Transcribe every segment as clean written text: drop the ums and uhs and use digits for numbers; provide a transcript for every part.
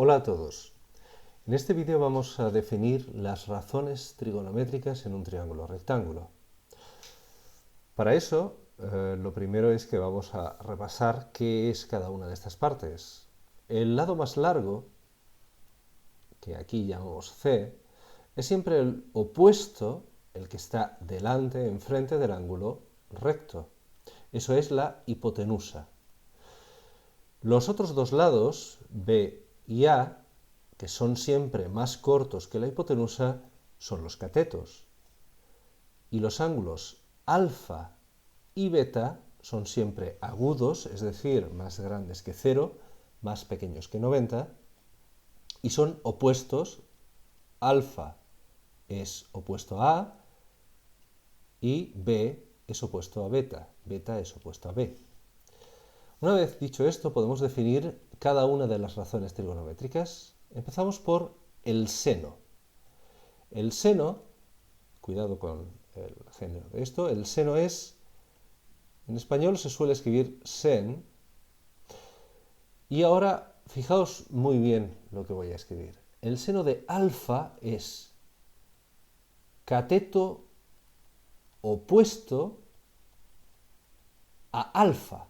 Hola a todos. En este vídeo vamos a definir las razones trigonométricas en un triángulo rectángulo. Para eso, lo primero es que vamos a repasar qué es cada una de estas partes. El lado más largo, que aquí llamamos C, es siempre el opuesto, el que está delante, enfrente del ángulo recto. Eso es la hipotenusa. Los otros dos lados, B y A, que son siempre más cortos que la hipotenusa, son los catetos. Y los ángulos alfa y beta son siempre agudos, es decir, más grandes que 0, más pequeños que 90, y son opuestos. Alfa es opuesto a A y B es opuesto a beta. Beta es opuesto a B. Una vez dicho esto, podemos definir cada una de las razones trigonométricas. Empezamos por el seno. El seno, cuidado con el género de esto, el seno es, en español se suele escribir sen, y ahora fijaos muy bien lo que voy a escribir. El seno de alfa es cateto opuesto a alfa,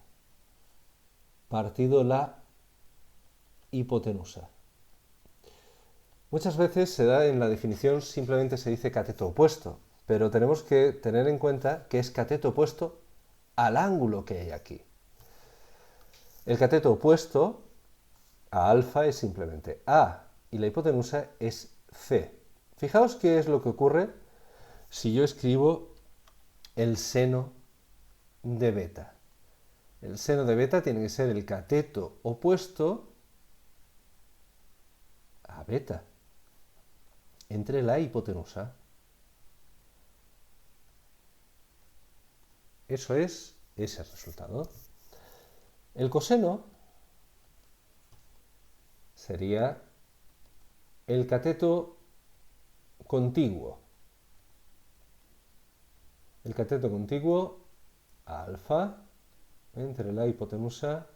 partido la hipotenusa. Muchas veces se da en la definición, simplemente se dice cateto opuesto, pero tenemos que tener en cuenta que es cateto opuesto al ángulo que hay aquí. El cateto opuesto a alfa es simplemente A y la hipotenusa es C. Fijaos qué es lo que ocurre si yo escribo el seno de beta. El seno de beta tiene que ser el cateto opuesto a beta entre la hipotenusa. Eso es ese resultado. El coseno sería el cateto contiguo. El cateto contiguo a alfa entre la hipotenusa.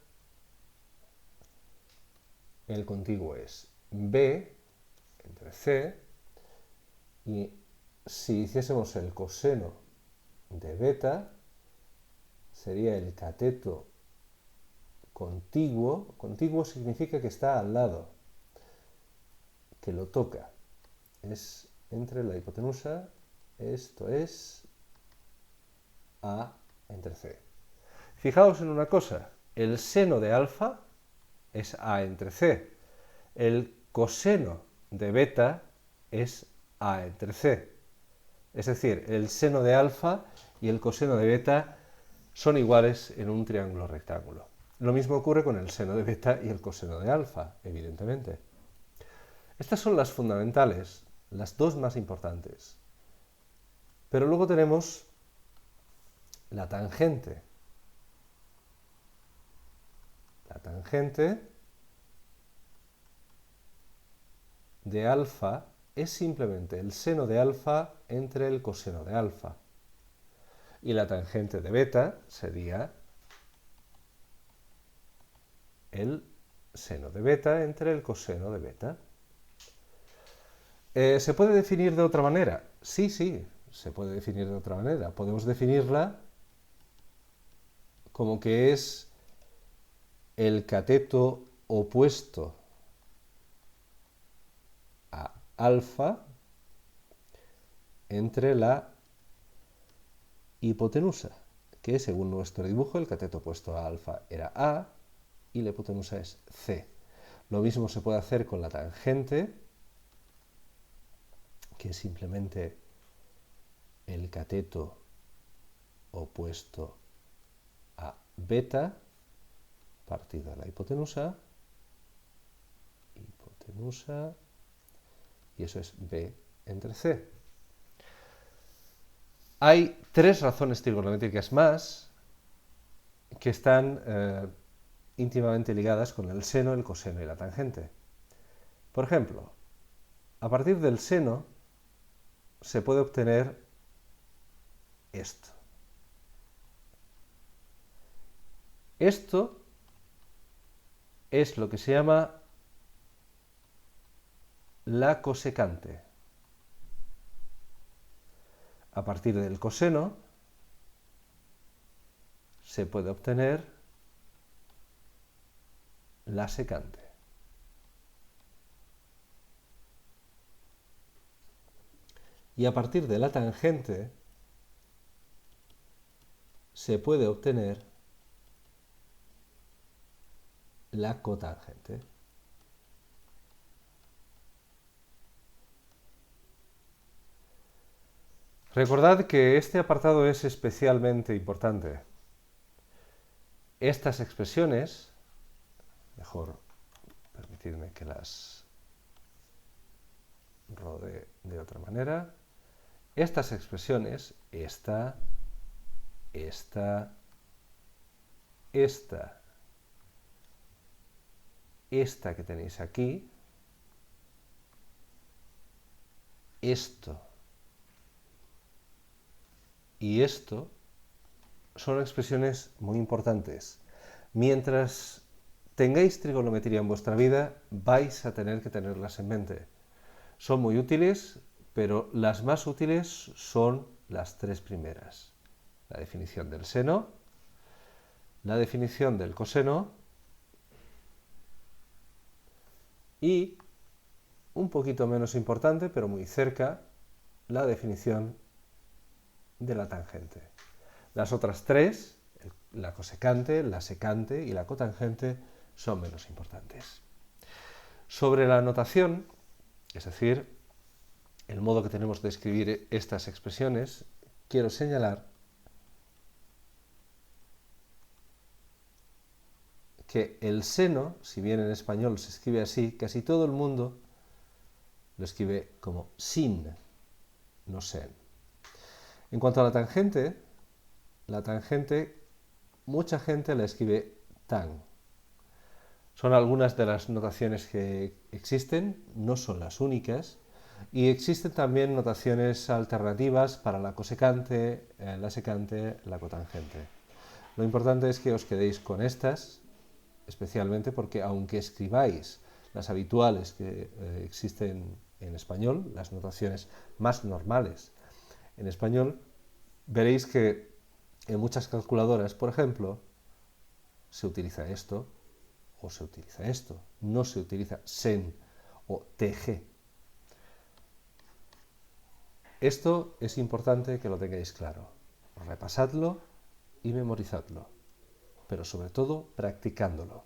El contiguo es B entre C, y si hiciésemos el coseno de beta, sería el cateto contiguo. Contiguo significa que está al lado, que lo toca. Es entre la hipotenusa, esto es A entre C. Fijaos en una cosa, el seno de alfa es A entre C. El coseno de beta es A entre C. Es decir, el seno de alfa y el coseno de beta son iguales en un triángulo rectángulo. Lo mismo ocurre con el seno de beta y el coseno de alfa, evidentemente. Estas son las fundamentales, las dos más importantes. Pero luego tenemos la tangente. La tangente de alfa es simplemente el seno de alfa entre el coseno de alfa. Y la tangente de beta sería el seno de beta entre el coseno de beta. ¿Se puede definir de otra manera? Sí, se puede definir de otra manera. Podemos definirla como que es el cateto opuesto a alfa entre la hipotenusa, que según nuestro dibujo el cateto opuesto a alfa era A y la hipotenusa es C. Lo mismo se puede hacer con la tangente, que es simplemente el cateto opuesto a beta partido a la hipotenusa, y eso es B entre C. Hay tres razones trigonométricas más que están íntimamente ligadas con el seno, el coseno y la tangente. Por ejemplo, a partir del seno se puede obtener esto. Esto es lo que se llama la cosecante. A partir del coseno se puede obtener la secante. Y a partir de la tangente se puede obtener la cotangente. Recordad que este apartado es especialmente importante. Estas expresiones, mejor permitidme que las rodee de otra manera, estas expresiones, esta que tenéis aquí, esto y esto, son expresiones muy importantes. Mientras tengáis trigonometría en vuestra vida, vais a tener que tenerlas en mente. Son muy útiles, pero las más útiles son las tres primeras. La definición del seno, la definición del coseno y, un poquito menos importante, pero muy cerca, la definición de la tangente. Las otras tres, la cosecante, la secante y la cotangente, son menos importantes. Sobre la notación, es decir, el modo que tenemos de escribir estas expresiones, quiero señalar que el seno, si bien en español se escribe así, casi todo el mundo lo escribe como sin, no sen. En cuanto a la tangente, mucha gente la escribe tan. Son algunas de las notaciones que existen, no son las únicas, y existen también notaciones alternativas para la cosecante, la secante, la cotangente. Lo importante es que os quedéis con estas, especialmente porque aunque escribáis las habituales que existen en español, las notaciones más normales en español, veréis que en muchas calculadoras, por ejemplo, se utiliza esto o se utiliza esto, no se utiliza sen o tg. Esto es importante que lo tengáis claro. Repasadlo y memorizadlo, pero sobre todo practicándolo.